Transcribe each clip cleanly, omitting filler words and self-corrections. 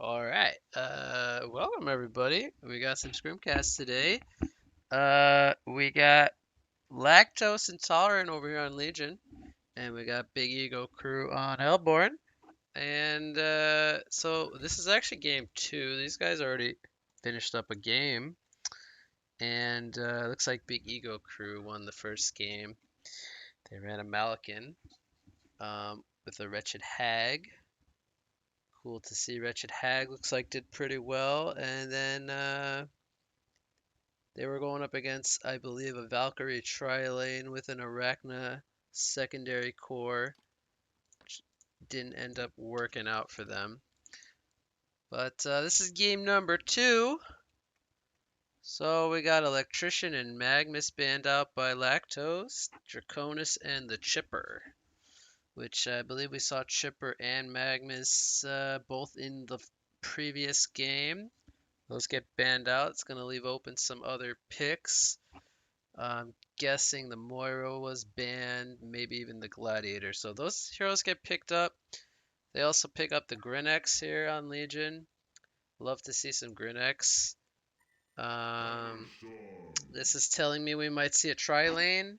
All right. Welcome everybody. We got some scrimcasts today. We got lactose intolerant over here on Legion, and we got Big Ego crew on Hellborn. And so this is actually game two. These guys already finished up a game, and looks like Big Ego crew won the first game. They ran a Malakin with a Wretched Hag. Cool to see Wretched Hag looks like did pretty well, and then they were going up against, I believe, a Valkyrie tri-lane with an Arachna secondary core, which didn't end up working out for them. But this is game number two. So we got Electrician and Magnus banned out by Lactose, Draconis, and the Chipper, which I believe we saw Chipper and Magnus both in the previous game. Those get banned out. It's going to leave open some other picks. I'm guessing the Moira was banned, maybe even the Gladiator. So those heroes get picked up. They also pick up the Grinex here on Legion. Love to see some Grinex. This is telling me we might see a tri-lane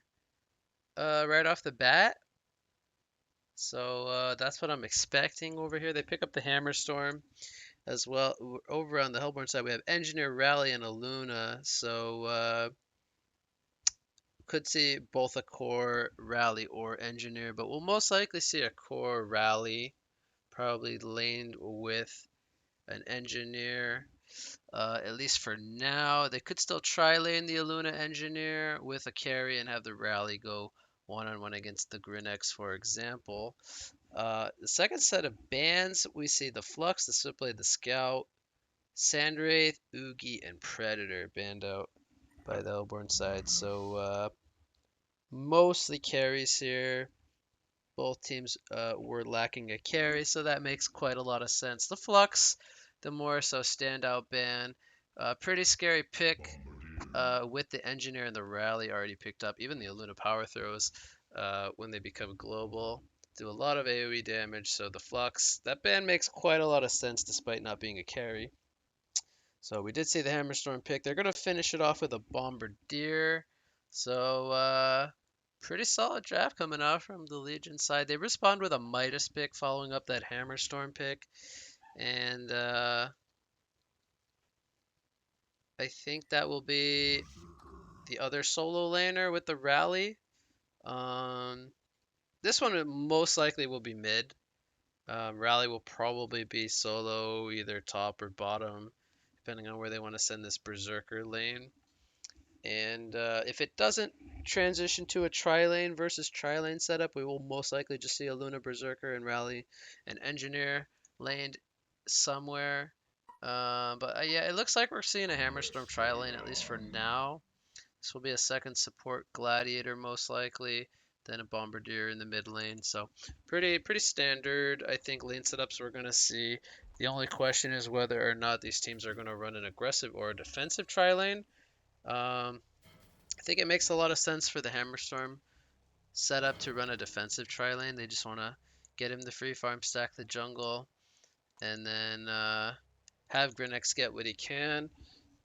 right off the bat. So that's what I'm expecting over here. They pick up the Hammerstorm as well. Over on the Hellborn side, we have Engineer, Rally, and a Luna. So could see both a core, rally, or engineer, but we'll most likely see a core rally, probably laned with an engineer, at least for now. They could still try lane the Aluna engineer with a carry and have the rally go one-on-one against the Grinex, for example. The second set of bans, we see the Flux, the Switchblade, the Scout, Sandwraith, Oogie, and Predator banned out by the Hellborn side. So mostly carries here. Both teams were lacking a carry, so that makes quite a lot of sense. The Flux, the more so standout ban. Pretty scary pick with the Engineer and the Rally already picked up. Even the Aluna Power Throws when they become global do a lot of AoE damage, so the Flux, that ban makes quite a lot of sense despite not being a carry. So we did see the Hammerstorm pick. They're going to finish it off with a Bombardier. So pretty solid draft coming out from the Legion side. They respond with a Midas pick following up that Hammerstorm pick. And I think that will be the other solo laner with the Rally. Um, this one most likely will be mid. Rally will probably be solo, either top or bottom, depending on where they want to send this Berserker lane. And if it doesn't transition to a tri-lane versus tri-lane setup, we will most likely just see a Luna Berserker and Rally and Engineer laned somewhere. But yeah, it looks like we're seeing a Hammerstorm tri-lane at least for now. This will be a second support Gladiator most likely, then a Bombardier in the mid lane. So pretty standard, I think, lane setups we're going to see. The only question is whether or not these teams are going to run an aggressive or a defensive tri-lane. I think it makes a lot of sense for the Hammerstorm setup to run a defensive tri-lane. They just want to get him the free farm, stack the jungle, and then have Grinex get what he can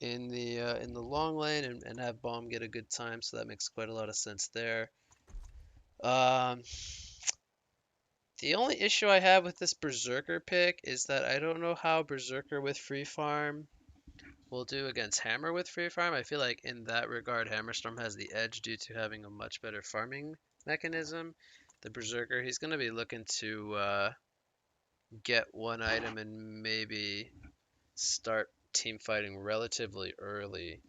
in the long lane, and have Bomb get a good time. So that makes quite a lot of sense there. Um, the only issue I have with this Berserker pick is that I don't know how Berserker with free farm will do against Hammer with free farm. I feel like in that regard, Hammerstorm has the edge due to having a much better farming mechanism. The Berserker, he's going to be looking to get one item and maybe start team fighting relatively early.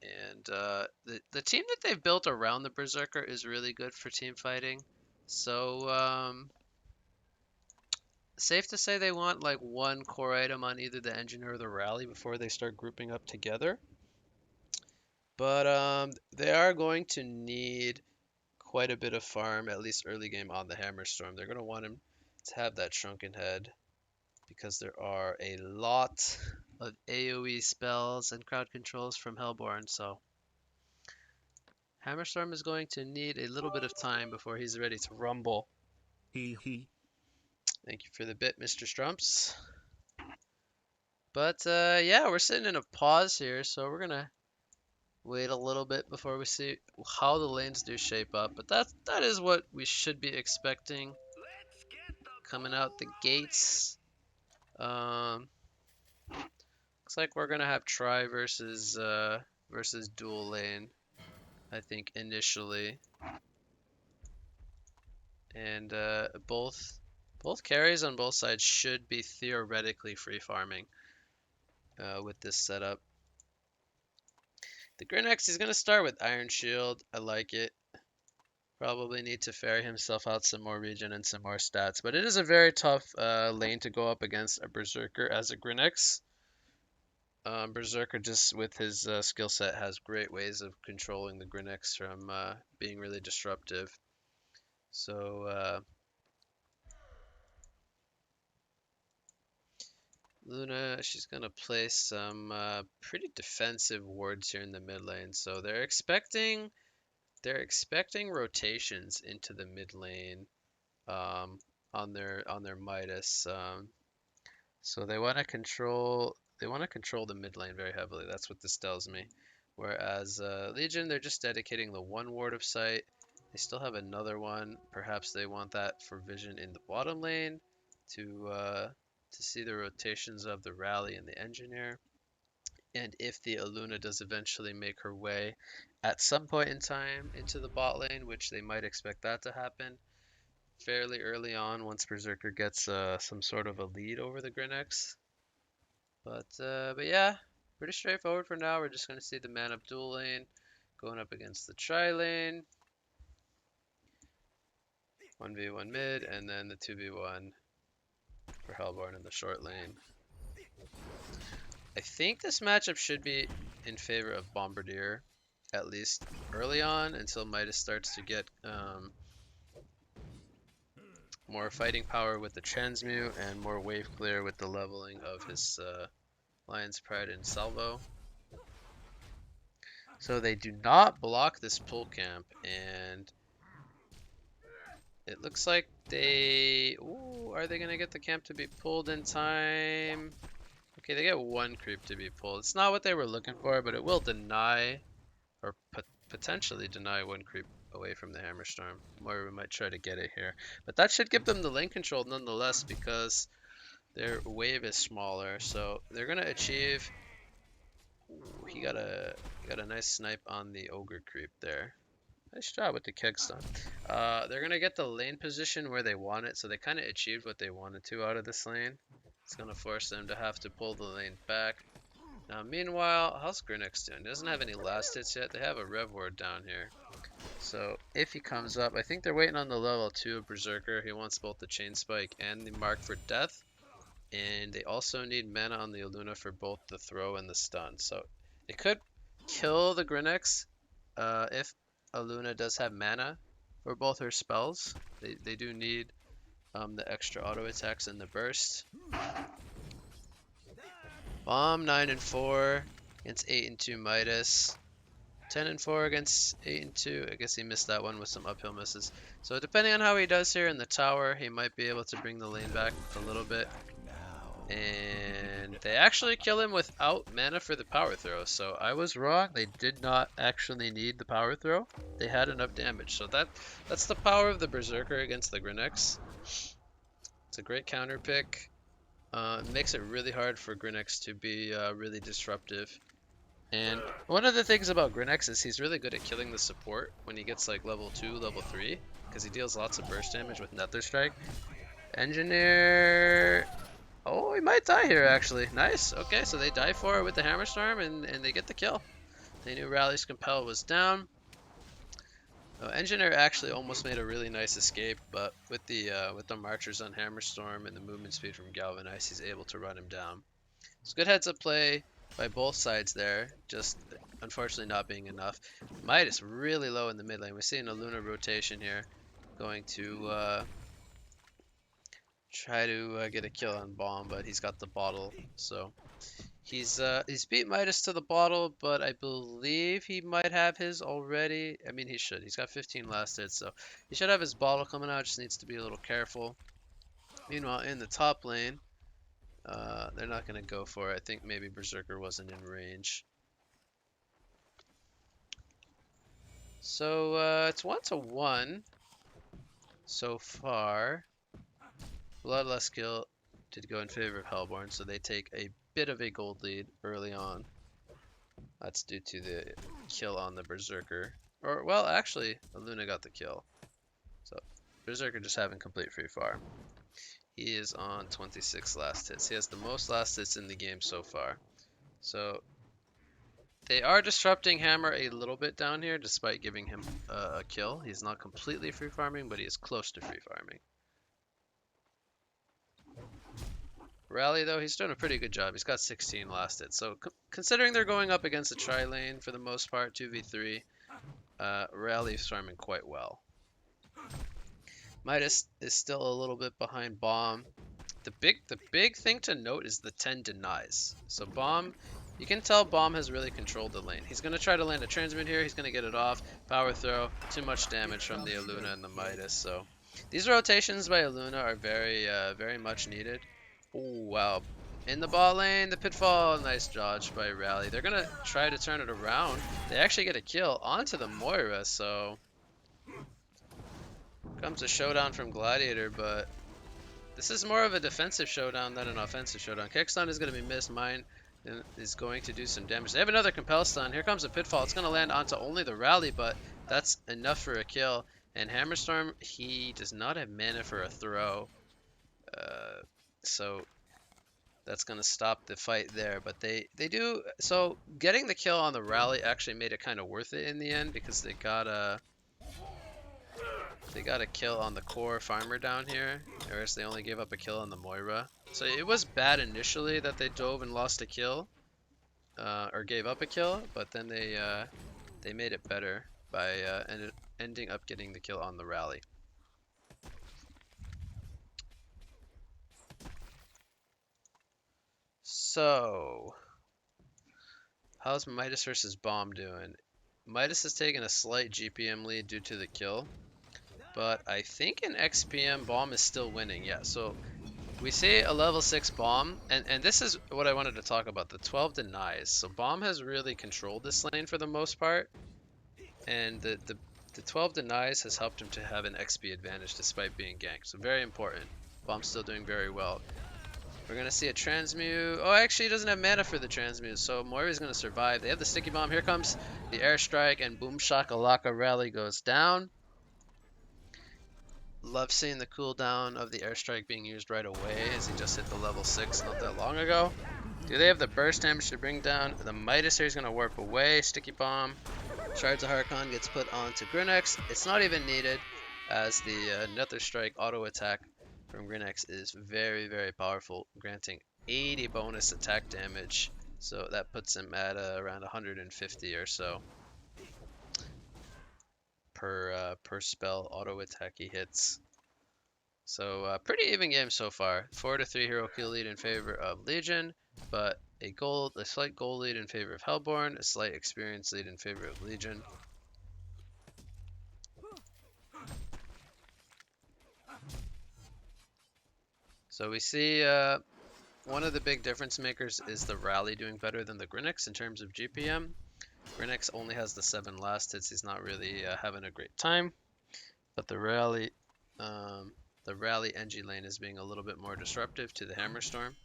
And the team that they've built around the Berserker is really good for team fighting. So safe to say they want like one core item on either the Engineer or the Rally before they start grouping up together. But they are going to need quite a bit of farm, at least early game, on the Hammerstorm. They're going to want him to have that Shrunken Head because there are a lot of AoE spells and crowd controls from Hellborn. So Hammerstorm is going to need a little bit of time before he's ready to rumble. He. Thank you for the bit, Mr. Strumps. But yeah, we're sitting in a pause here, so we're gonna wait a little bit before we see how the lanes do shape up. But that is what we should be expecting coming out the gates. Um, Looks like we're gonna have try versus dual lane, I think initially, and both carries on both sides should be theoretically free farming with this setup. The Grinex is gonna start with Iron Shield. I like it. Probably need to ferry himself out some more regen and some more stats, but it is a very tough lane to go up against a Berserker as a Grinex. Berserker just with his skill set has great ways of controlling the Grinex from being really disruptive. So Luna, she's gonna place some pretty defensive wards here in the mid lane. So they're expecting rotations into the mid lane on their Midas. So they want to control the mid lane very heavily. That's what this tells me. Whereas Legion, they're just dedicating the one ward of sight. They still have another one. Perhaps they want that for vision in the bottom lane to see the rotations of the rally and the engineer. And if the Aluna does eventually make her way at some point in time into the bot lane, which they might expect that to happen fairly early on once Berserker gets some sort of a lead over the Grinex. But yeah, pretty straightforward for now. We're just gonna see the man up dual lane going up against the tri lane, 1v1 mid, and then the 2v1 for Hellborn in the short lane. I think this matchup should be in favor of Bombardier, at least early on, until Midas starts to get more fighting power with the transmute and more wave clear with the leveling of his Lion's Pride and Salvo. So they do not block this pull camp, and it looks like they... Ooh, are they going to get the camp to be pulled in time? Okay, they get one creep to be pulled. It's not what they were looking for, but it will deny, or potentially deny one creep away from the Hammerstorm. Or we might try to get it here. But that should give them the lane control nonetheless, because their wave is smaller. So they're going to achieve... Ooh, he got a nice snipe on the Ogre creep there. Nice job with the keg stun. They're going to get the lane position where they want it, so they kind of achieved what they wanted to out of this lane. It's going to force them to have to pull the lane back. Now, meanwhile, how's Grinex doing? He doesn't have any last hits yet. They have a Rev Ward down here. So, if he comes up, I think they're waiting on the level 2 of Berserker. He wants both the Chain Spike and the Mark for Death. And they also need mana on the Aluna for both the throw and the stun. So, it could kill the Grinex if Aluna does have mana for both her spells. They do need the extra auto attacks and the burst. Bomb 9 and 4 against 8 and 2 Midas. 10 and 4 against 8 and 2. I guess he missed that one with some uphill misses. So depending on how he does here in the tower, he might be able to bring the lane back a little bit. And they actually kill him without mana for the power throw. So I was wrong. They did not actually need the power throw. They had enough damage. So that's the power of the Berserker against the Grinex. It's a great counter pick. It makes it really hard for Grinex to be really disruptive. And one of the things about Grinex is he's really good at killing the support when he gets like level 2, level 3, because he deals lots of burst damage with Nether Strike. Engineer... Oh, he might die here actually. Nice. Okay, so they die for it with the Hammerstorm and they get the kill. They knew Rally's Compel was down. Engineer actually almost made a really nice escape, but with the Marchers on Hammerstorm and the movement speed from Galvanize, he's able to run him down. It's good heads up play by both sides there, just unfortunately not being enough. Midas really low in the mid lane. We're seeing a Luna rotation here, going to try to get a kill on Bomb, but he's got the bottle, so he's beat Midas to the bottle, but I believe he might have his already. I mean, he should. He's got 15 last hits, so he should have his bottle coming out. Just needs to be a little careful. Meanwhile, in the top lane, they're not gonna go for it. I think maybe Berserker wasn't in range. So it's 1-1 so far. Bloodlust Kill did go in favor of Hellborn, so they take a bit of a gold lead early on. That's due to the kill on the Berserker. Or, well, actually, Aluna got the kill. So, Berserker just having complete free farm. He is on 26 last hits. He has the most last hits in the game so far. So, they are disrupting Hammer a little bit down here, despite giving him a kill. He's not completely free farming, but he is close to free farming. Rally, though, he's doing a pretty good job. He's got 16 last hits. So, considering they're going up against the tri-lane for the most part, 2v3, Rally is farming quite well. Midas is still a little bit behind Bomb. The big thing to note is the 10 denies. So Bomb, you can tell Bomb has really controlled the lane. He's going to try to land a transmute here. He's going to get it off. Power throw. Too much damage from the Aluna and the Midas. So these rotations by Aluna are very much needed. Oh, wow. In the bot lane, the pitfall. Nice dodge by Rally. They're going to try to turn it around. They actually get a kill onto the Moira, so comes a showdown from Gladiator, but this is more of a defensive showdown than an offensive showdown. Kickstun is going to be missed. Mine is going to do some damage. They have another Compel Stun. Here comes a Pitfall. It's going to land onto only the Rally, but that's enough for a kill. And Hammerstorm, he does not have mana for a throw. So that's going to stop the fight there. But they do... So getting the kill on the Rally actually made it kind of worth it in the end, because they got a kill on the core farmer down here, whereas they only gave up a kill on the Moira. So it was bad initially that they dove and lost a kill, or gave up a kill, but then they made it better by ending up getting the kill on the Rally. So, how's Midas versus Bomb doing? Midas has taken a slight GPM lead due to the kill. But I think in XPM, Bomb is still winning. Yeah, so we see a level 6 Bomb, and this is what I wanted to talk about, the 12 denies. So Bomb has really controlled this lane for the most part, and the 12 denies has helped him to have an XP advantage despite being ganked. So very important. Bomb's still doing very well. We're going to see a transmute. Oh, actually, he doesn't have mana for the transmute, so Moira's going to survive. They have the sticky bomb. Here comes the airstrike, and boom shakalaka, Rally goes down. Love seeing the cooldown of the airstrike being used right away, as he just hit the level 6 not that long ago. Do they have the burst damage to bring down the Midas? Here he's going to warp away. Sticky bomb. Shards of Harkon gets put onto Grinex. It's not even needed, as the Nether Strike auto attack from Grinex is very powerful, granting 80 bonus attack damage. So that puts him at around 150 or so per spell auto attack he hits. So pretty even game so far. 4-3 hero kill lead in favor of Legion, but a slight gold lead in favor of Hellborn, a slight experience lead in favor of Legion. So we see one of the big difference makers is the Rally doing better than the Grinex in terms of GPM. Grinex only has the 7 last hits. He's not really having a great time, but the Rally NG lane is being a little bit more disruptive to the Hammerstorm.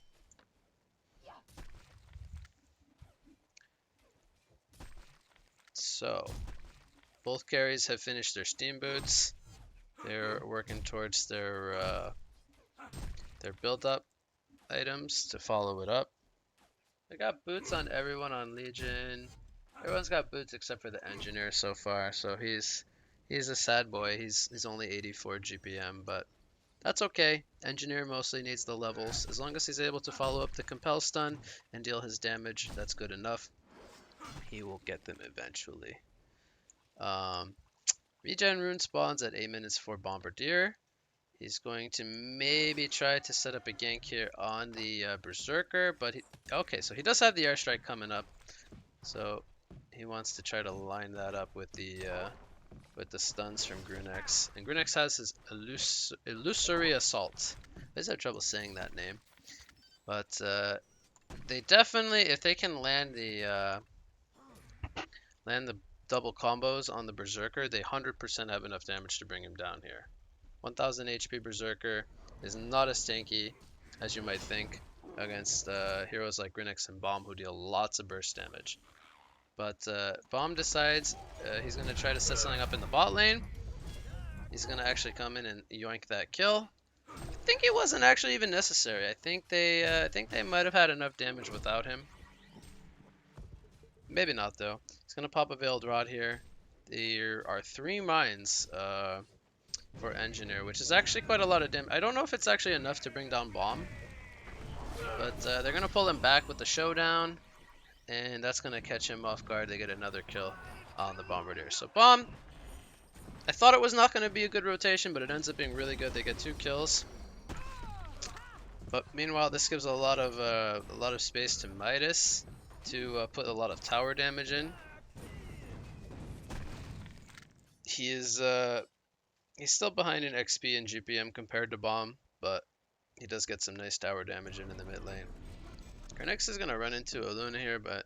So both carries have finished their steam boots. They're working towards their build-up items to follow it up. They got boots on everyone on Legion. Everyone's got boots except for the engineer so far, so he's a sad boy. He's only 84 GPM, but that's okay. Engineer mostly needs the levels. As long as he's able to follow up the Compel Stun and deal his damage, that's good enough. He will get them eventually. Regen rune spawns at 8 minutes for Bombardier. He's going to maybe try to set up a gank here on the Berserker, but okay, so he does have the airstrike coming up, so he wants to try to line that up with the stuns from Grinex. And Grinex has his illusory assault. I just have trouble saying that name, But they definitely, if they can land the double combos on the Berserker, they 100% have enough damage to bring him down here. 1000 HP Berserker is not as tanky as you might think against heroes like Grinix and Bomb who deal lots of burst damage. But Bomb decides he's going to try to set something up in the bot lane. He's going to actually come in and yoink that kill. I think it wasn't actually even necessary. I think they might have had enough damage without him. Maybe not though. He's gonna pop a Veiled Rod here. There are 3 mines for Engineer, which is actually quite a lot of damage. I don't know if it's actually enough to bring down Bomb, but they're gonna pull him back with the Showdown, and that's gonna catch him off guard. They get another kill on the Bombardier. So Bomb, I thought it was not gonna be a good rotation, but it ends up being really good. They get 2 kills. But meanwhile, this gives a lot of space to Midas to put a lot of tower damage in. He is he's still behind in XP and GPM compared to Bomb, but he does get some nice tower damage in the mid lane. Grinix is gonna run into a Luna here, but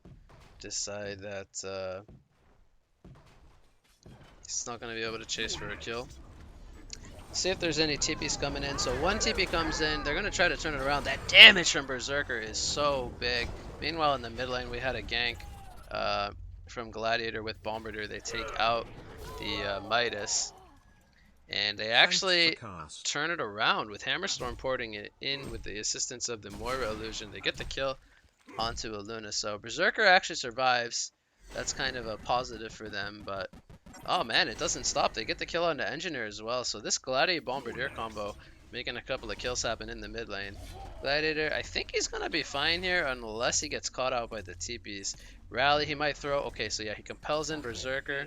decide that he's not gonna be able to chase for a kill. See if there's any TPs coming in. So one TP comes in, they're gonna try to turn it around. That damage from Berserker is so big. Meanwhile, in the mid lane, we had a gank from Gladiator with Bombardier. They take out the Midas, and they actually turn it around with Hammerstorm porting it in with the assistance of the Moira illusion. They get the kill onto a Luna. So Berserker actually survives. That's kind of a positive for them, but oh man, it doesn't stop. They get the kill on the Engineer as well. So this Gladiator Bombardier combo making a couple of kills happen in the mid lane. Gladiator, I think he's going to be fine here unless he gets caught out by the TPs. Rally, he might throw. Okay, so yeah, he compels in Berserker.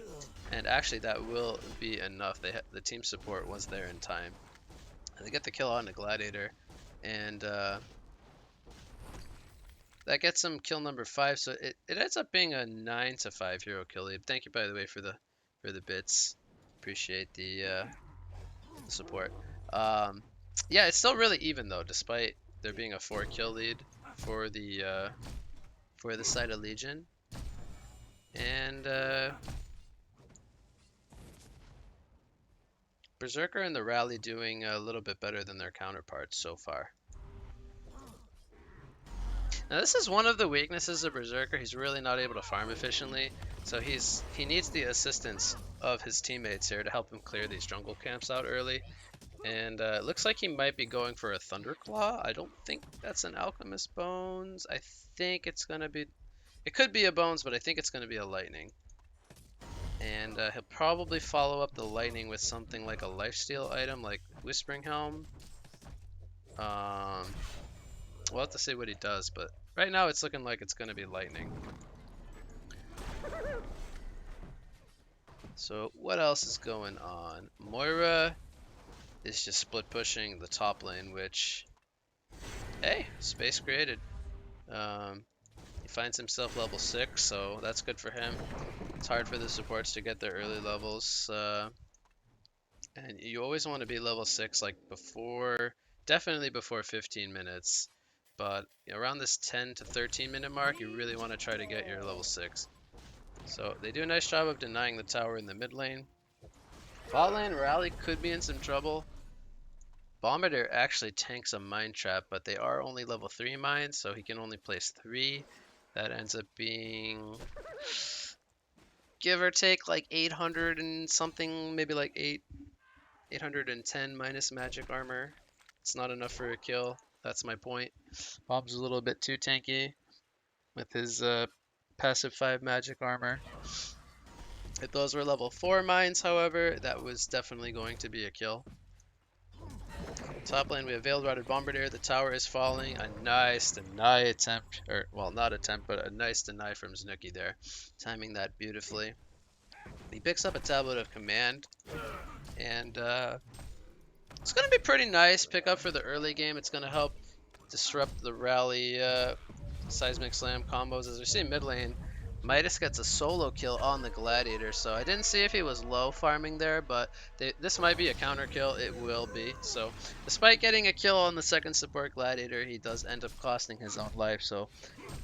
And actually that will be enough. The team support was there in time. And they get the kill on the Gladiator. And that gets him kill number 5. So it ends up being a 9-5 hero kill lead. Thank you, by the way, for the bits. Appreciate the support. Yeah, it's still really even though, despite there being a 4 kill lead for the side of Legion. And Berserker and the Rally doing a little bit better than their counterparts so far. Now this is one of the weaknesses of Berserker. He's really not able to farm efficiently, so he needs the assistance of his teammates here to help him clear these jungle camps out early. And it looks like he might be going for a Thunderclaw. I don't think that's an Alchemist Bones. I think it's gonna be, it could be a Bones, but I think it's gonna be a Lightning. And he'll probably follow up the Lightning with something like a lifesteal item like Whispering Helm. We'll have to see what he does, but right now it's looking like it's going to be Lightning. So what else is going on? Moira is just split pushing the top lane, which, hey, space created. He finds himself level 6, so that's good for him. It's hard for the supports to get their early levels. And you always want to be level 6 like before, definitely before 15 minutes. But around this 10 to 13 minute mark, you really want to try to get your level 6. So they do a nice job of denying the tower in the mid lane. Bot lane, Rally could be in some trouble. Bombardier actually tanks a mine trap, but they are only level 3 mines, so he can only place 3. That ends up being, give or take, like 800 and something, maybe like 810 minus magic armor. It's not enough for a kill. That's my point. Bob's a little bit too tanky with his passive 5 magic armor. If those were level 4 mines, however, that was definitely going to be a kill. Top lane, we have Veiled Rotted Bombardier. The tower is falling. A nice deny attempt, or well, not attempt, but a nice deny from Snooki there. Timing that beautifully. He picks up a Tablet of Command, and it's going to be pretty nice pickup for the early game. It's going to help disrupt the Rally Seismic Slam combos. As we see mid lane, Midas gets a solo kill on the Gladiator, so I didn't see if he was low farming there, but this might be a counter kill. It will be. So despite getting a kill on the second support Gladiator, he does end up costing his own life, so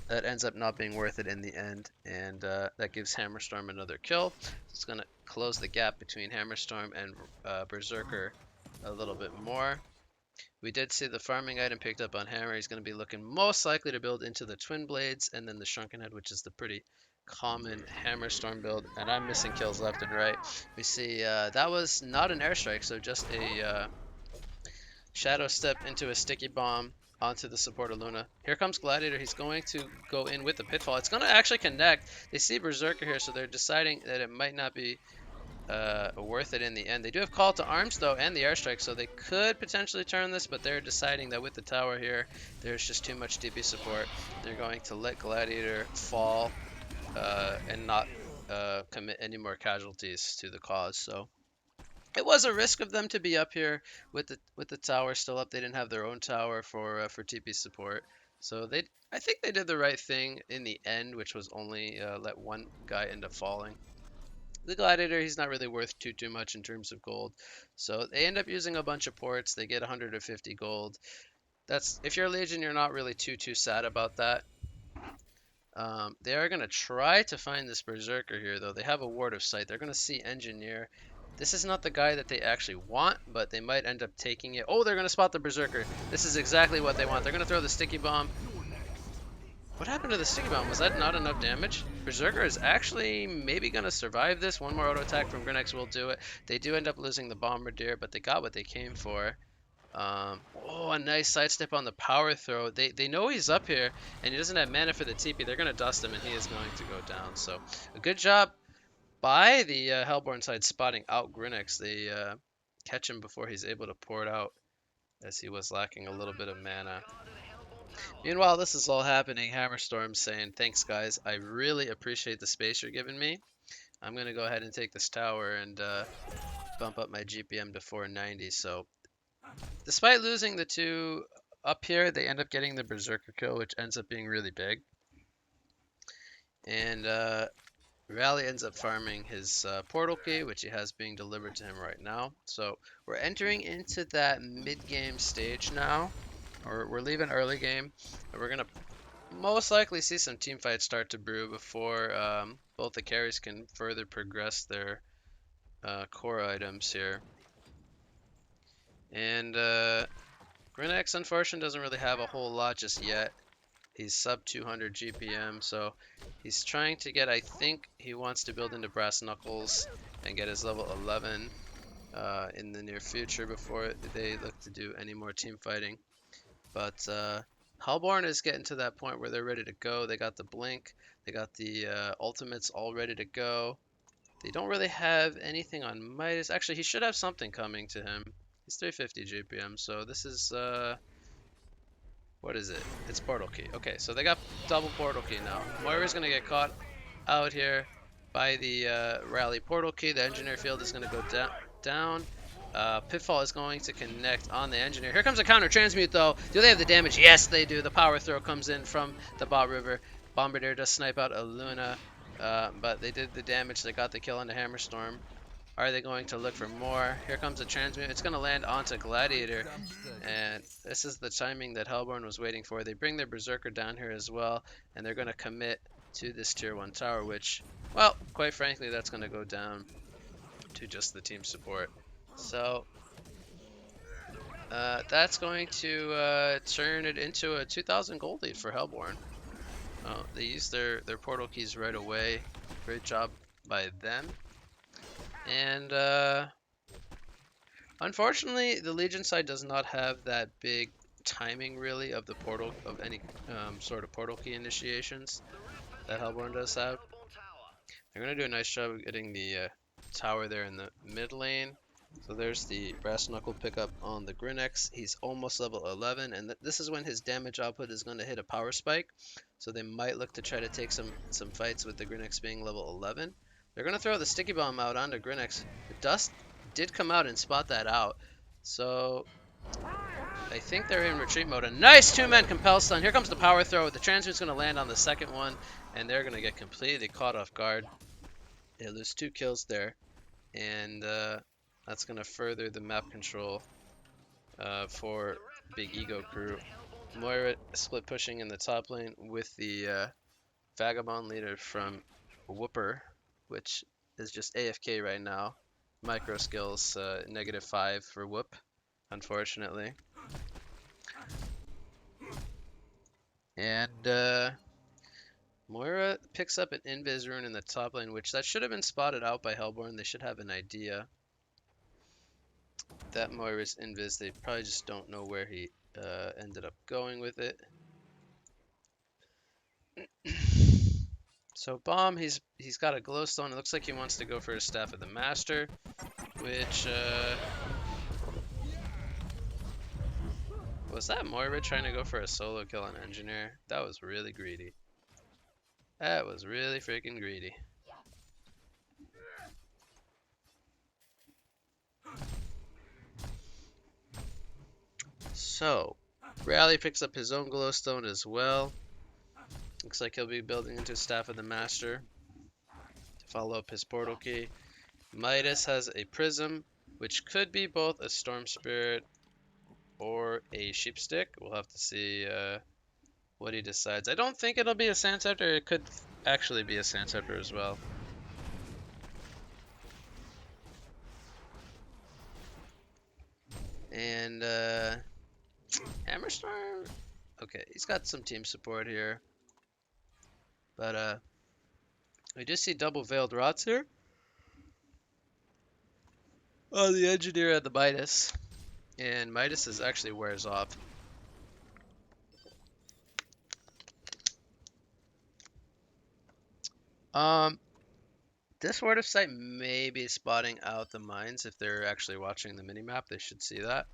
that ends up not being worth it in the end, and that gives Hammerstorm another kill. So it's going to close the gap between Hammerstorm and Berserker a little bit more. We did see the farming item picked up on Hammer. He's going to be looking most likely to build into the Twin Blades and then the Shrunken Head, which is the pretty common Hammer Storm build. And I'm missing kills left and right. We see that was not an airstrike, so just a Shadow Step into a Sticky Bomb onto the support of Luna. Here comes Gladiator. He's going to go in with the Pitfall. It's going to actually connect. They see Berserker here, so they're deciding that it might not be worth it in the end. They do have Call to Arms though and the airstrike, so they could potentially turn this, but they're deciding that with the tower here there's just too much DP support. They're going to let Gladiator fall and not commit any more casualties to the cause. So it was a risk of them to be up here with the tower still up. They didn't have their own tower for TP support, so I think they did the right thing in the end, which was only let one guy end up falling. The Gladiator, he's not really worth too much in terms of gold. So they end up using a bunch of ports. They get 150 gold. That's, if you're a Legion, you're not really too sad about that. They are going to try to find this Berserker here, though. They have a Ward of Sight. They're going to see Engineer. This is not the guy that they actually want, but they might end up taking it. Oh, they're going to spot the Berserker. This is exactly what they want. They're going to throw the Sticky Bomb. What happened to the Sticky Bomb? Was that not enough damage? Berserker is actually maybe going to survive this. One more auto attack from Grinex will do it. They do end up losing the Bombardier, but they got what they came for. Oh, a nice sidestep on the power throw. They know he's up here, and he doesn't have mana for the TP. They're going to dust him, and he is going to go down. So a good job by the Hellborn side spotting out Grinex. They catch him before he's able to pour it out, as he was lacking a little bit of mana. Meanwhile, this is all happening. Hammerstorm's saying, thanks guys, I really appreciate the space you're giving me. I'm going to go ahead and take this tower and bump up my GPM to 490. So despite losing the two up here, they end up getting the Berserker kill, which ends up being really big. And Rally ends up farming his portal key, which he has being delivered to him right now. So we're entering into that mid-game stage now. Or we're leaving early game, and we're gonna most likely see some team fights start to brew before both the carries can further progress their core items here. And Grinex, unfortunately, doesn't really have a whole lot just yet. He's sub 200 GPM, so he's trying to get, I think he wants to build into Brass Knuckles and get his level 11 in the near future before they look to do any more team fighting. But Hellborn is getting to that point where they're ready to go. They got the Blink. They got the ultimates all ready to go. They don't really have anything on Midas. Actually, he should have something coming to him. He's 350 GPM, so this is... what is it? It's Portal Key. Okay, so they got double Portal Key now. Moira's going to get caught out here by the Rally Portal Key. The Engineer field is going to go down. Pitfall is going to connect on the Engineer. Here comes a counter transmute though. Do they have the damage? Yes, they do. The power throw comes in from the bot river. Bombardier does snipe out a Luna, but they did the damage. They got the kill on the Hammerstorm. Are they going to look for more? Here comes a transmute. It's going to land onto Gladiator, and this is the timing that Hellborn was waiting for. They bring their Berserker down here as well, and they're going to commit to this tier 1 tower, which, well, quite frankly, that's going to go down to just the team support. So that's going to turn it into a 2,000 gold lead for Hellborn. They used their portal keys right away. Great job by them. And unfortunately, the Legion side does not have that big timing really of the portal, of any sort of portal key initiations that Hellborn does have. They're going to do a nice job of getting the tower there in the mid lane. So there's the Brass Knuckle pickup on the Grinex. He's almost level 11, and this is when his damage output is going to hit a power spike. So they might look to try to take some fights with the Grinex being level 11. They're going to throw the Sticky Bomb out onto Grinex. The Dust did come out and spot that out. So I think they're in retreat mode. A nice two-man compel stun. Here comes the power throw. The transmute's going to land on the second one, and they're going to get completely caught off guard. They lose 2 kills there, and that's going to further the map control for Big Ego Crew. Moira split pushing in the top lane with the Vagabond leader from Whooper, which is just AFK right now. Micro skills -5 for Whoop, unfortunately. And Moira picks up an Invis rune in the top lane, which that should have been spotted out by Hellborn. They should have an idea that Moira's Invis. They probably just don't know where he ended up going with it. So Bomb, he's got a glowstone. It looks like he wants to go for a Staff of the Master, which was that Moira trying to go for a solo kill on Engineer? That was really greedy. That was really freaking greedy. So, Rally picks up his own glowstone as well. Looks like he'll be building into Staff of the Master to follow up his portal key. Midas has a prism, which could be both a Storm Spirit or a Sheepstick. We'll have to see what he decides. I don't think it'll be a Sand Scepter. It could actually be a Sand Scepter as well. And Hammerstorm, okay, he's got some team support here. But we do see double Veiled Rots here. Oh, the Engineer and the Midas. And Midas is actually wears off. This Word of Sight may be spotting out the mines. If they're actually watching the minimap, they should see that.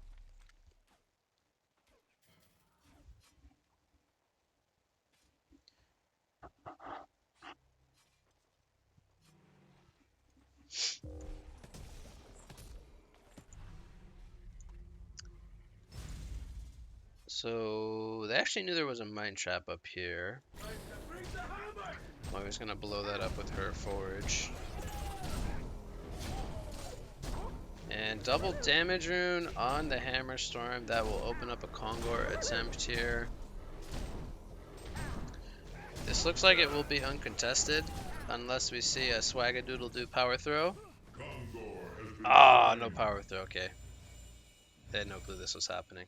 So they actually knew there was a mine trap up here. Moira's gonna blow that up with her forge. And double damage rune on the Hammerstorm. That will open up a Kongor attempt here. This looks like it will be uncontested unless we see a Swagadoodle-Doo power throw. Ah, no power throw. Okay. They had no clue this was happening.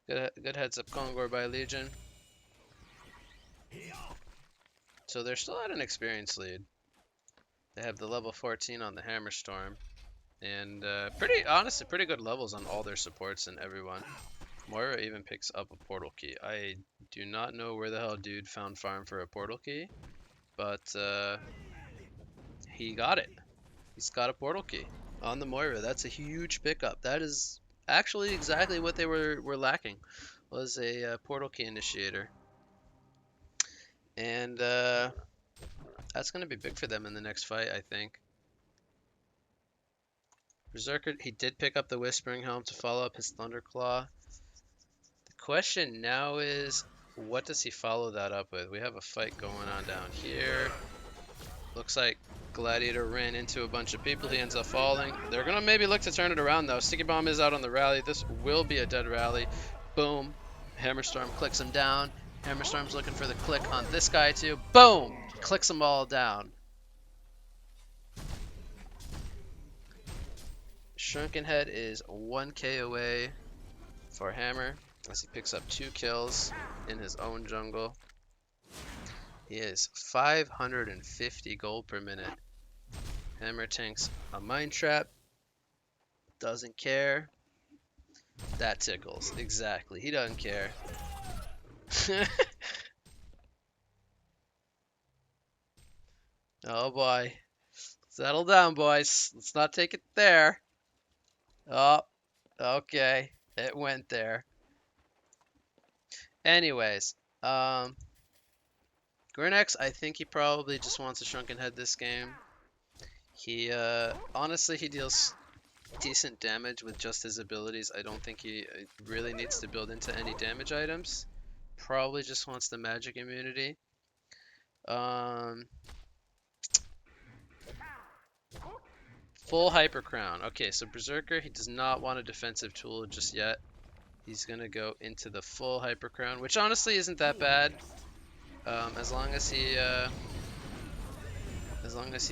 Good heads up Kongor by Legion. So they're still at an experience lead. They have the level 14 on the Hammerstorm. And honestly, pretty good levels on all their supports and everyone. Moira even picks up a portal key. I do not know where the hell dude found farm for a portal key, but he got it. He's got a portal key on the Moira. That's a huge pickup. That is actually exactly what they were lacking, was a portal key initiator. And that's going to be big for them in the next fight, I think. Berserker, he did pick up the Whispering Helm to follow up his Thunderclaw. The question now is, what does he follow that up with? We have a fight going on down here. Looks like Gladiator ran into a bunch of people. He ends up falling. They're going to maybe look to turn it around, though. Sticky Bomb is out on the rally. This will be a dead rally. Boom. Hammerstorm clicks him down. Hammerstorm's looking for the click on this guy, too. Boom! Clicks them all down. Shrunken Head is 1k away for Hammer as he picks up 2 kills in his own jungle. He is 550 gold per minute. Hammer tanks a mine trap. Doesn't care. That tickles. Exactly. He doesn't care. Oh boy. Settle down, boys. Let's not take it there. Oh, okay. It went there. Anyways, Grinex, I think he probably just wants a Shrunken Head this game. He, honestly, he deals decent damage with just his abilities. I don't think he really needs to build into any damage items. Probably just wants the magic immunity. Um, Full Hyper Crown. Okay, so Berserker, he does not want a defensive tool just yet. He's gonna go into the full Hyper Crown, which honestly isn't that bad. As long as he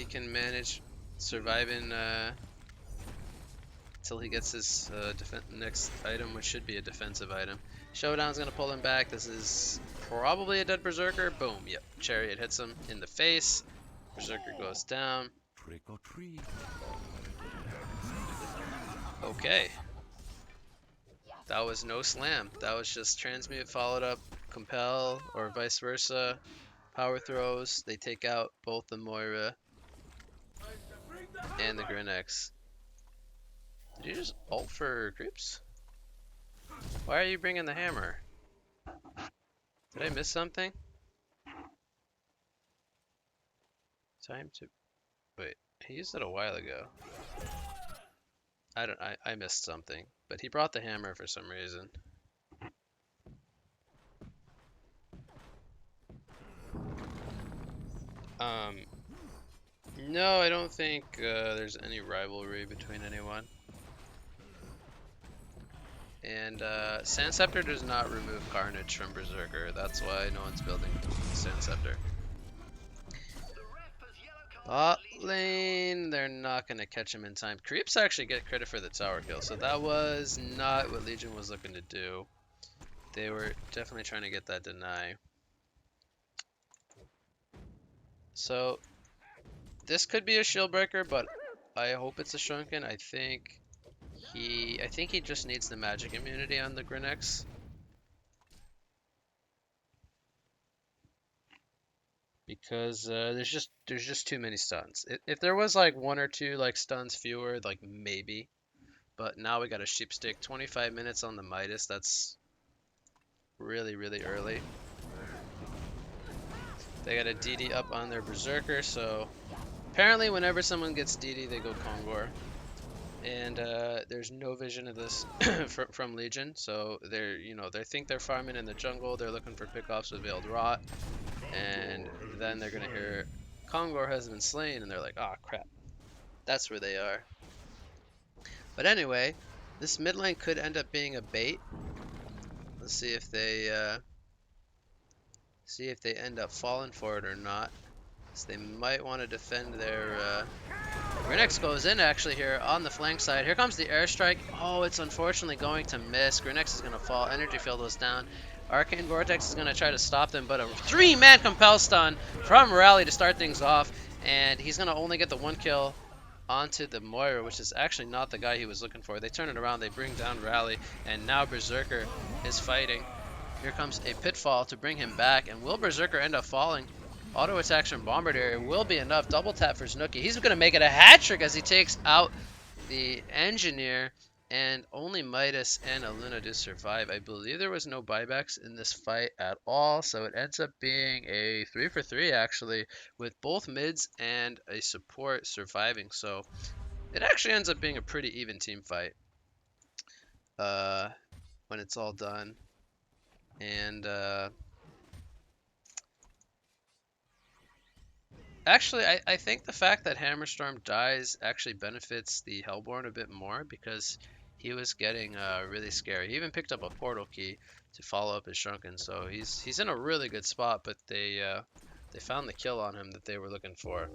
can manage surviving till he gets his next item, which should be a defensive item. Showdown's gonna pull him back. This is probably a dead Berserker. Boom. Yep. Chariot hits him in the face. Berserker goes down. Trick or treat. Okay. That was no slam. That was just transmute followed up compel or vice versa. Power throws. They take out both the Moira and the Grinex. Did you just ult for creeps? Why are you bringing the hammer? Did I miss something? Time to... Wait, he used it a while ago. I missed something. But he brought the hammer for some reason. No, I don't think there's any rivalry between anyone. And Sand Scepter does not remove Carnage from Berserker. That's why no one's building Sand Scepter. Bot lane, they're not going to catch him in time. Creeps actually get credit for the tower kill, so that was not what Legion was looking to do. They were definitely trying to get that deny. So this could be a shield breaker, but I hope it's a shrunken. I think he just needs the magic immunity on the Grinex. Because there's just too many stuns. If there was like one or two like stuns fewer, like maybe. But now we got a sheep stick. 25 minutes on the Midas. That's really, really early. They got a DD up on their Berserker, so apparently whenever someone gets DD, they go Kongor. And there's no vision of this from Legion, so they think they're farming in the jungle. They're looking for pickoffs with Veiled Rot, and then they're gonna hear Kongor has been slain, and they're like, "Ah, crap." That's where they are. But anyway, this mid lane could end up being a bait. Let's see if they end up falling for it or not. So they might want to defend their. Grinex goes in actually here on the flank side. Here comes the airstrike. Oh, it's unfortunately going to miss. Grinex is going to fall. Energy field was down. Arcane Vortex is going to try to stop them, but a 3-man compel stun from Rally to start things off. And he's going to only get the 1 kill onto the Moira, which is actually not the guy he was looking for. They turn it around. They bring down Rally. And now Berserker is fighting. Here comes a pitfall to bring him back. And will Berserker end up falling? Auto attacks from Bombardier will be enough. Double tap for Snooki. He's going to make it a hat trick as he takes out the Engineer. And only Midas and Aluna do survive. I believe there was no buybacks in this fight at all. So it ends up being a 3 for 3 actually, with both mids and a support surviving. So it actually ends up being a pretty even team fight when it's all done. And actually, I think the fact that Hammerstorm dies actually benefits the Hellborn a bit more because he was getting really scary. He even picked up a portal key to follow up his Shrunken, so he's in a really good spot. But they found the kill on him that they were looking for.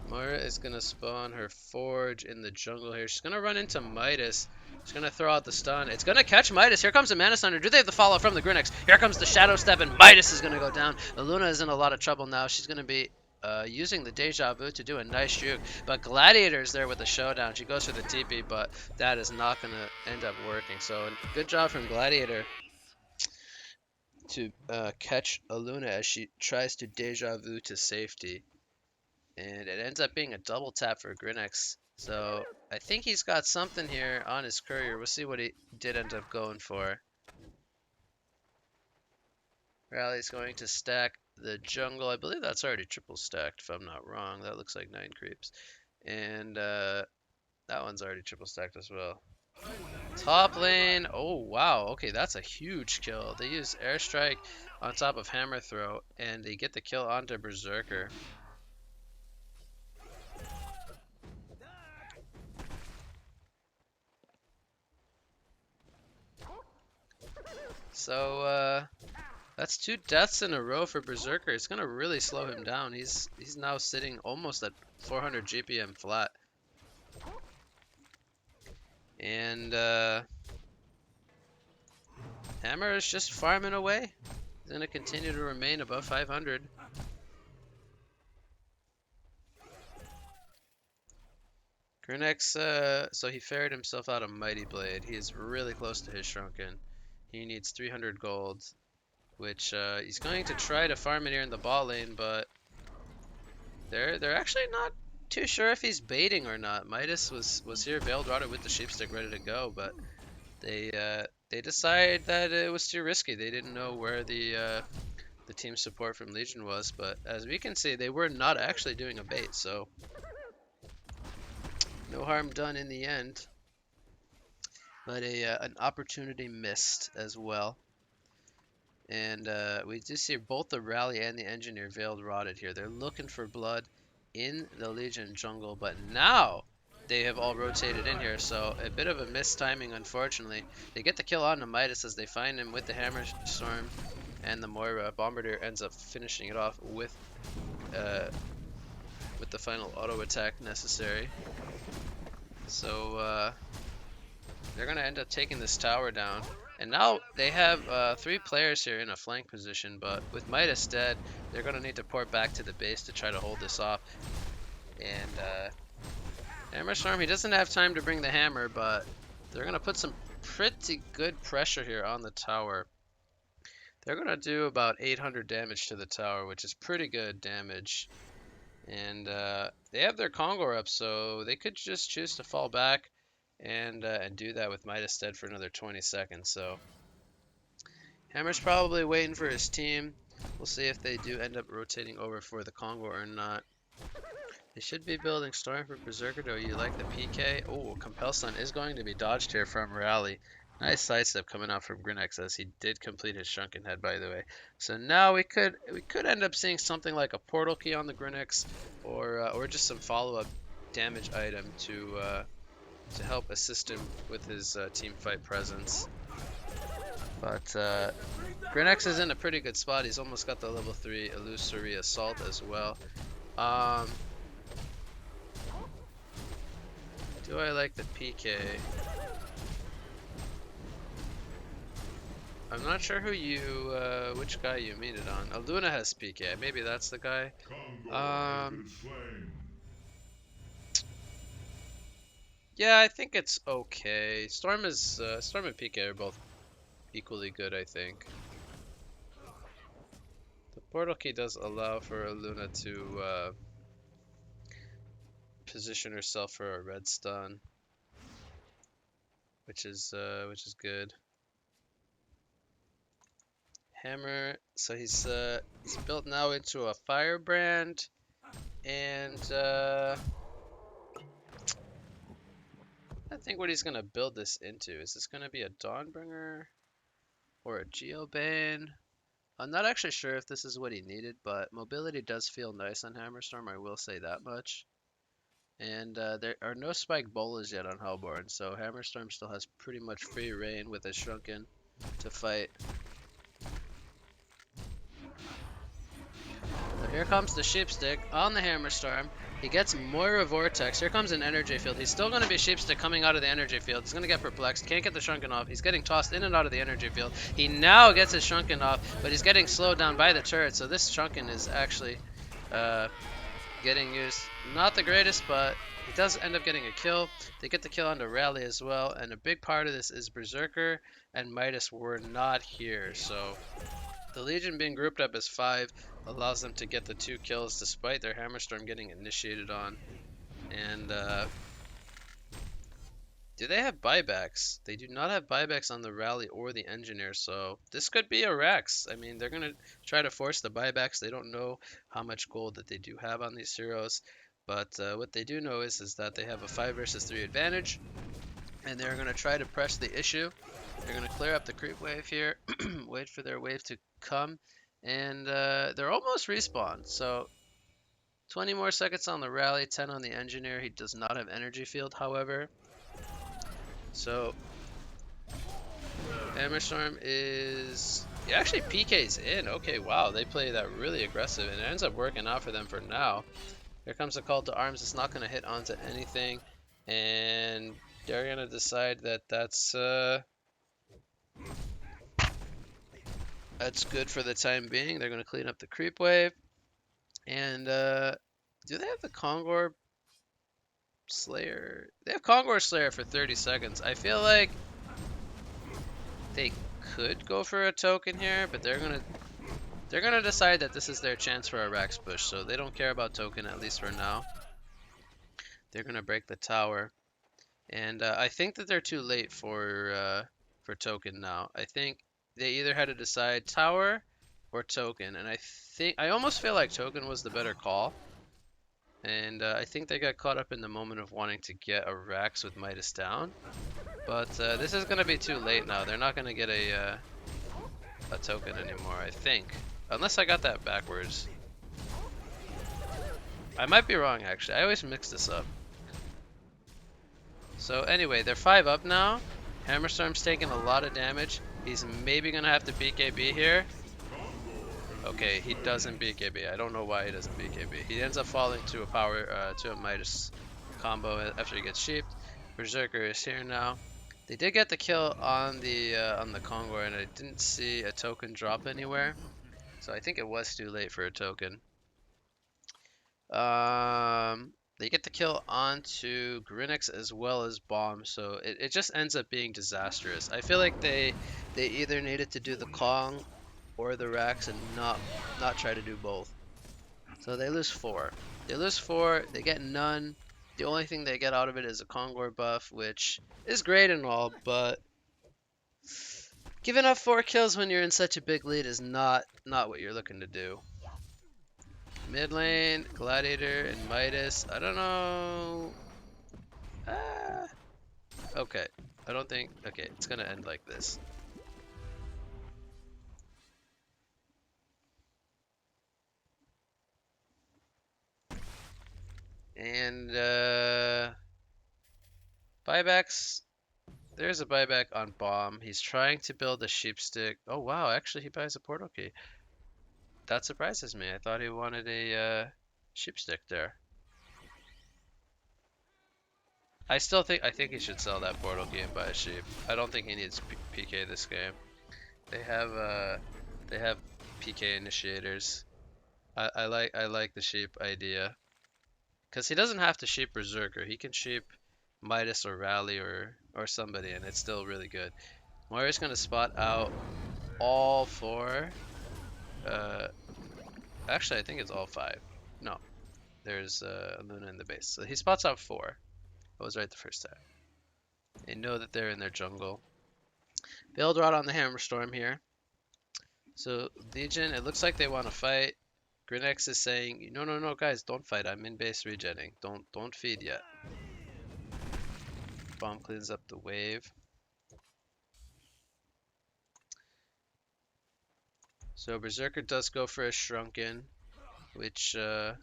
Moira is gonna spawn her Forge in the jungle here. She's gonna run into Midas. She's gonna throw out the stun. It's gonna catch Midas. Here comes the Mana Stunner. Do they have the follow from the Grinex? Here comes the Shadow Step, and Midas is gonna go down. Luna is in a lot of trouble now. She's gonna be using the Deja Vu to do a nice juke. But Gladiator is there with the Showdown. She goes for the TP, but that is not gonna end up working. So good job from Gladiator to catch Luna as she tries to Deja Vu to safety. And it ends up being a double tap for Grinex. So I think he's got something here on his courier. We'll see what he did end up going for. Rally's going to stack the jungle. I believe that's already triple stacked if I'm not wrong. That looks like 9 creeps. And that one's already triple stacked as well. Top lane. Oh, wow. Okay, that's a huge kill. They use airstrike on top of hammer throw, and they get the kill onto Berserker. So, that's 2 deaths in a row for Berserker. It's gonna really slow him down. He's now sitting almost at 400 GPM flat. And Hammer is just farming away. He's gonna continue to remain above 500. Grinex, so he ferried himself out a Mighty Blade. He is really close to his Shrunken. He needs 300 gold, which he's going to try to farm it here in the bot lane, but they're actually not too sure if he's baiting or not. Midas was here, Veiled Rotted with the Sheepstick ready to go, but they decided that it was too risky. They didn't know where the team support from Legion was, but as we can see, they were not actually doing a bait, so no harm done in the end. But an opportunity missed as well. And we do see both the Rally and the Engineer Veiled Rotted here. They're looking for blood in the Legion jungle, but now they have all rotated in here, so a bit of a missed timing, unfortunately. They get the kill on the Midas as they find him with the Hammer Storm, and the Moira. Bombardier ends up finishing it off with the final auto attack necessary. So they're going to end up taking this tower down. And now they have 3 players here in a flank position, but with Midas dead, they're going to need to port back to the base to try to hold this off. And Hammer Storm, he doesn't have time to bring the hammer, but they're going to put some pretty good pressure here on the tower. They're going to do about 800 damage to the tower, which is pretty good damage. And they have their Kongor up, so they could just choose to fall back and do that with Midas dead for another 20 seconds. So Hammer's probably waiting for his team. We'll see if they do end up rotating over for the Kongor or not. They should be building Storm for Berserker. Do you like the PK? Oh, Compel Stun is going to be dodged here from Rally. Nice sidestep coming out from Grinex as he did complete his Shrunken Head, by the way. So now we could end up seeing something like a Portal Key on the Grinex, or just some follow-up damage item to help assist him with his team fight presence. But Grinex is in a pretty good spot. He's almost got the level 3 Illusory Assault as well. Do I like the PK? I'm not sure who which guy you mean it on. Luna has PK. Maybe that's the guy. Yeah, I think it's okay. Storm and PK are both equally good, I think. The portal key does allow for Luna to position herself for a red stun, which is good. Hammer, so he's built now into a firebrand, and I think what he's gonna build this into is this gonna be a Dawnbringer or a Geobane. I'm not actually sure if this is what he needed, but mobility does feel nice on Hammerstorm, I will say that much. And there are no spike bolas yet on Hellborn, so Hammerstorm still has pretty much free reign with his Shrunken to fight. So here comes the Sheepstick on the Hammerstorm. He gets Moira Vortex. Here comes an energy field. He's still going to be Sheepstick coming out of the energy field. He's going to get perplexed. Can't get the Shrunken off. He's getting tossed in and out of the energy field. He now gets his Shrunken off, but he's getting slowed down by the turret. So this Shrunken is actually getting used. Not the greatest, but he does end up getting a kill. They get the kill onto Rally as well. And a big part of this is Berserker and Midas were not here. So the Legion being grouped up as 5 allows them to get the 2 kills despite their Hammerstorm getting initiated on. And do they have buybacks? They do not have buybacks on the Rally or the Engineer, so this could be a Rex. I mean, they're going to try to force the buybacks. They don't know how much gold that they do have on these heroes. But what they do know is that they have a 5 versus 3 advantage, and they're going to try to press the issue. They're going to clear up the creep wave here, wait for their wave to come, and they're almost respawned. So 20 more seconds on the rally, 10 on the engineer. He does not have energy field, however. So Hammerstorm is... He actually PK's in. Okay, wow. They play that really aggressive, and it ends up working out for them for now. Here comes the call to arms. It's not going to hit onto anything, and they're going to decide that that's good for the time being. They're going to clean up the creep wave. And do they have the Kongor Slayer? They have Kongor Slayer for 30 seconds. I feel like they could go for a token here, but they're gonna decide that this is their chance for a Rax push, so they don't care about token, at least for now. They're gonna break the tower, and I think that they're too late for token now. I think they either had to decide tower or token, and I almost feel like token was the better call. And I think they got caught up in the moment of wanting to get a Rax with Midas down. But this is going to be too late now. They're not going to get a token anymore, I think. Unless I got that backwards. I might be wrong, actually. I always mix this up. So anyway, they're 5 up now. Hammerstorm's taking a lot of damage. He's maybe going to have to BKB here. Okay, he doesn't BKB. I don't know why he doesn't BKB. He ends up falling to a Midas combo after he gets sheeped. Berserker is here now. They did get the kill on the Kongor, and I didn't see a token drop anywhere. So I think it was too late for a token. They get the kill onto Grinix as well as Bomb, so it just ends up being disastrous. I feel like they either needed to do the Kong or the Rax and not try to do both. So they lose 4. They lose 4, they get none. The only thing they get out of it is a Kongor buff, which is great and all, but giving up 4 kills when you're in such a big lead is not what you're looking to do. Mid lane, Gladiator and Midas. I don't know. Okay. I don't think... Okay, it's gonna end like this. And buybacks. There's a buyback on Bomb. He's trying to build a sheepstick. Oh wow, actually he buys a portal key. That surprises me. I thought he wanted a sheepstick there. I think he should sell that portal key and buy a sheep. I don't think he needs PK this game. They have PK initiators. I like the sheep idea. Because he doesn't have to sheep Berserker. He can sheep Midas or Rally or somebody, and it's still really good. Moira's going to spot out all 4. Actually, I think it's all 5. No. There's Luna in the base. So he spots out 4. I was right the first time. They know that they're in their jungle. Build Rod on the Hammerstorm here. So Legion, it looks like they want to fight. Grinix is saying, no, guys, don't fight. I'm in base regenning. Don't feed yet. Bomb cleans up the wave. So Berserker does go for a Shrunken, which a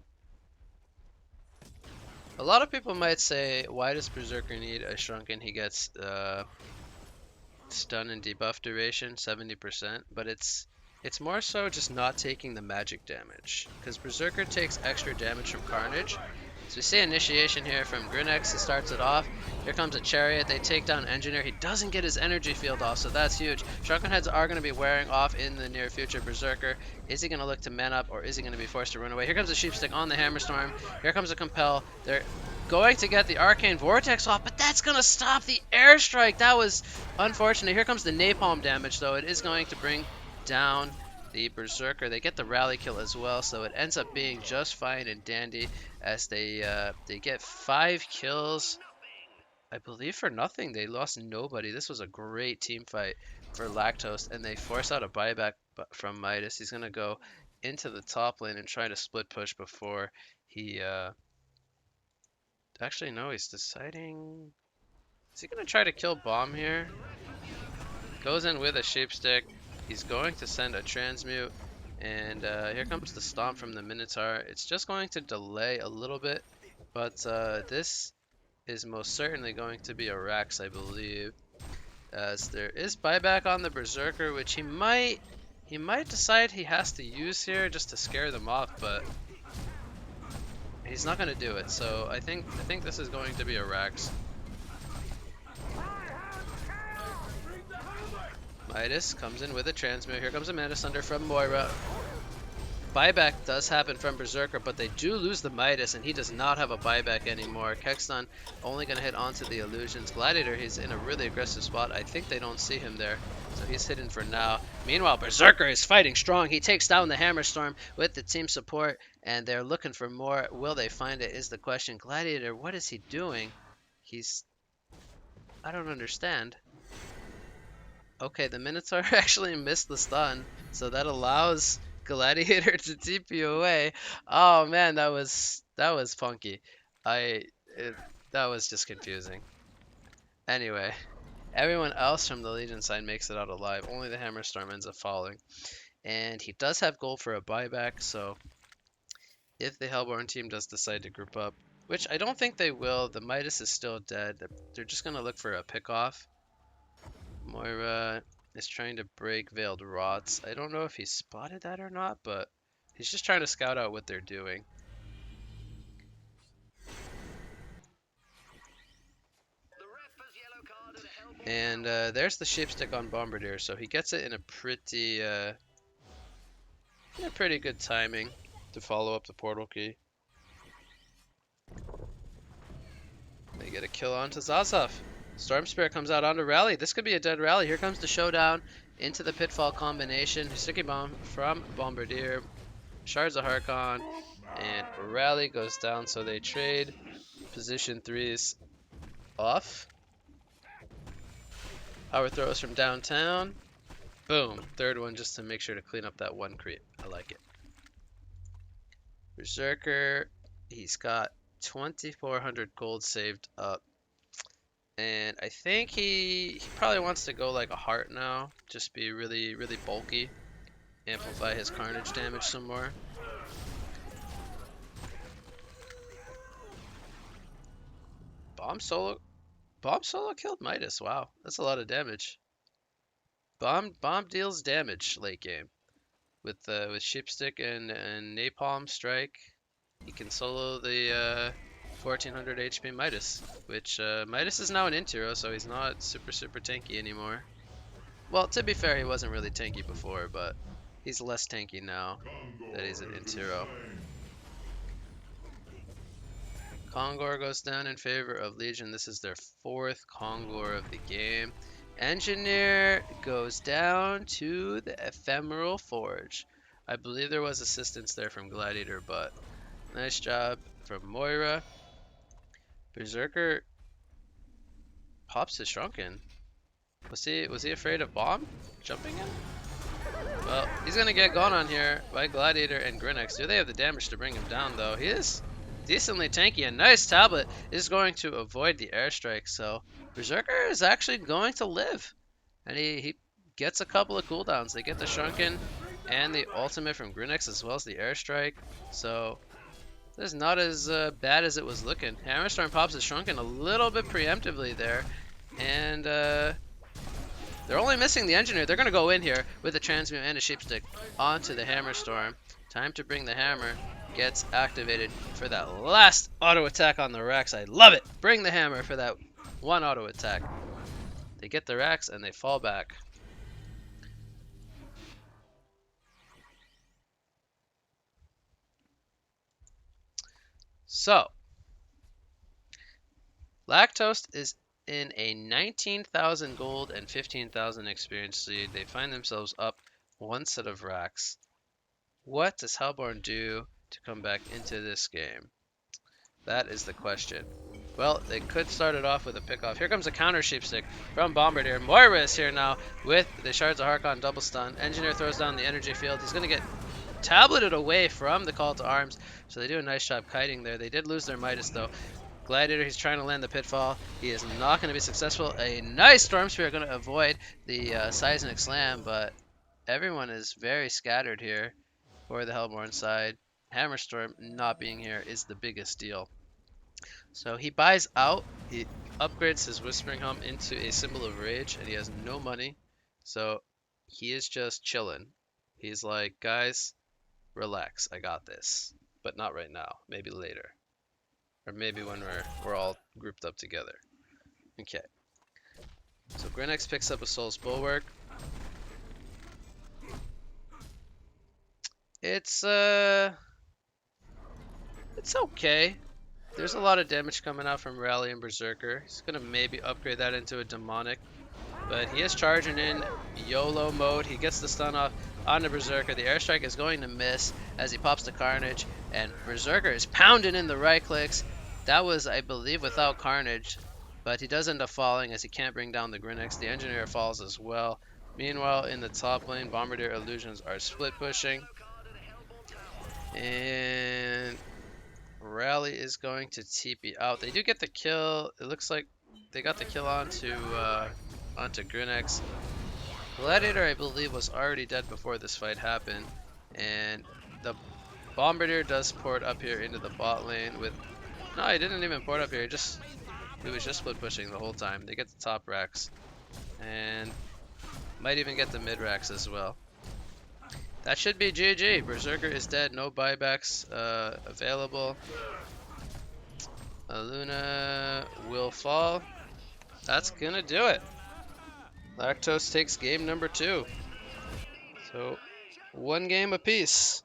lot of people might say, why does Berserker need a Shrunken? He gets stun and debuff duration, 70%, but it's more so just not taking the magic damage, because Berserker takes extra damage from Carnage. So we see initiation here from Grinix. He starts it off. Here comes a Chariot. They take down Engineer. He doesn't get his energy field off, so that's huge. Shrunken Heads are going to be wearing off in the near future. Berserker, is he going to look to man up, or is he going to be forced to run away? Here comes a Sheepstick on the Hammerstorm. Here comes a Compel. They're going to get the Arcane Vortex off, but that's going to stop the airstrike. That was unfortunate. Here comes the Napalm damage, though. It is going to bring down the Berserker. They get the rally kill as well, so it ends up being just fine and dandy as they get 5 kills, I believe, for nothing. They lost nobody. This was a great team fight for Lactose, and they force out a buyback from Midas. He's gonna go into the top lane and try to split push before he Actually, no, he's deciding. Is he gonna try to kill Bomb here? Goes in with a Sheepstick. He's going to send a Transmute. And here comes the Stomp from the Minotaur. It's just going to delay a little bit. But this is most certainly going to be a Rax, I believe. As there is buyback on the Berserker, which he might decide he has to use here just to scare them off, but he's not going to do it. So I think this is going to be a Rax. Midas comes in with a Transmute. Here comes a Mana Sunder from Moira. Buyback does happen from Berserker, but they do lose the Midas, and he does not have a buyback anymore. Kexton only going to hit onto the Illusions. Gladiator, he's in a really aggressive spot. I think they don't see him there, so he's hidden for now. Meanwhile, Berserker is fighting strong. He takes down the Hammerstorm with the team support, and they're looking for more. Will they find it is the question. Gladiator, what is he doing? I don't understand. Okay, the Minotaur actually missed the stun, so that allows Gladiator to TP away. Oh man, that was funky. That was just confusing. Anyway, everyone else from the Legion side makes it out alive. Only the Hammerstorm ends up falling. And he does have gold for a buyback, so if the Hellborn team does decide to group up, which I don't think they will, the Midas is still dead. They're just going to look for a pickoff. Moira is trying to break Veiled Rots. I don't know if he spotted that or not, but he's just trying to scout out what they're doing. And there's the Sheepstick on Bombardier, so he gets it in a pretty good timing to follow up the portal key. They get a kill onto Zazov. Storm Spirit comes out onto Rally. This could be a dead Rally. Here comes the showdown into the Pitfall combination. Sticky Bomb from Bombardier. Shards of Harkon. And Rally goes down, so they trade. Position 3's off. Power throws from downtown. Boom. Third one just to make sure to clean up that one creep. I like it. Berserker. He's got 2,400 gold saved up. And I think he probably wants to go like a heart now. Just be really, really bulky. Amplify his carnage damage some more. Bomb solo killed Midas. Wow, that's a lot of damage. Bomb deals damage late game. With Sheepstick and Napalm Strike, he can solo the 1400 HP Midas, which Midas is now an Intero, so he's not super tanky anymore. Well, to be fair, he wasn't really tanky before, but he's less tanky now that he's an Intero. Kongor goes down in favor of Legion. This is their 4th Kongor of the game. Engineer goes down to the Ephemeral Forge. I believe there was assistance there from Gladiator, but nice job from Moira. Berserker pops his Shrunken. Was he afraid of Bomb jumping in? Well, he's gonna get gone on here by Gladiator and Grinex. Do they have the damage to bring him down though? He is decently tanky. A nice tablet is going to avoid the airstrike, so Berserker is actually going to live. And he gets a couple of cooldowns. They get the Shrunken and the ultimate from Grinex as well as the airstrike. So this is not as bad as it was looking. Hammerstorm pops his Shrunken a little bit preemptively there. And they're only missing the Engineer. They're going to go in here with a Transmute and a Sheepstick onto the Hammerstorm. Time to bring the Hammer. Gets activated for that last auto attack on the Rax. I love it. Bring the Hammer for that one auto attack. They get the Rax and they fall back. So, Lactose is in a 19,000 gold and 15,000 experience lead. They find themselves up one set of Rax. What does Hellborn do to come back into this game? That is the question. Well, they could start it off with a pickoff. Here comes a counter Sheepstick from Bombardier. Moira is here now with the Shards of Harkon double stun. Engineer throws down the energy field. He's going to get tableted away from the call to arms. So they do a nice job kiting there. They did lose their Midas though. Gladiator, he's trying to land the pitfall. He is not going to be successful. A nice Storm Spear going to avoid the Seismic Slam, but everyone is very scattered here for the Hellborn side. Hammer Storm not being here is the biggest deal. So he buys out. He upgrades his Whispering Hum into a Symbol of Rage, and he has no money. So he is just chilling. He's like, guys, relax. I got this. But not right now. Maybe later. Or maybe when we're all grouped up together. Okay. So Grinex picks up a Soul's Bulwark. It's okay. There's a lot of damage coming out from Rally and Berserker. He's gonna maybe upgrade that into a Demonic. But he is charging in YOLO mode. He gets the stun off on the Berserker. The airstrike is going to miss as he pops the Carnage. And Berserker is pounding in the right clicks. That was, I believe, without Carnage. But he does end up falling as he can't bring down the Grinex. The Engineer falls as well. Meanwhile, in the top lane, Bombardier Illusions are split pushing. And Rally is going to TP out. They do get the kill. It looks like they got the kill onto Grinex. Gladiator, I believe, was already dead before this fight happened. And the Bombardier does port up here into the bot lane with... No, he didn't even port up here. He was just split pushing the whole time. They get the top racks. And might even get the mid racks as well. That should be GG. Berserker is dead. No buybacks available. Luna will fall. That's gonna do it. Lactose takes game number 2. So, 1 game apiece.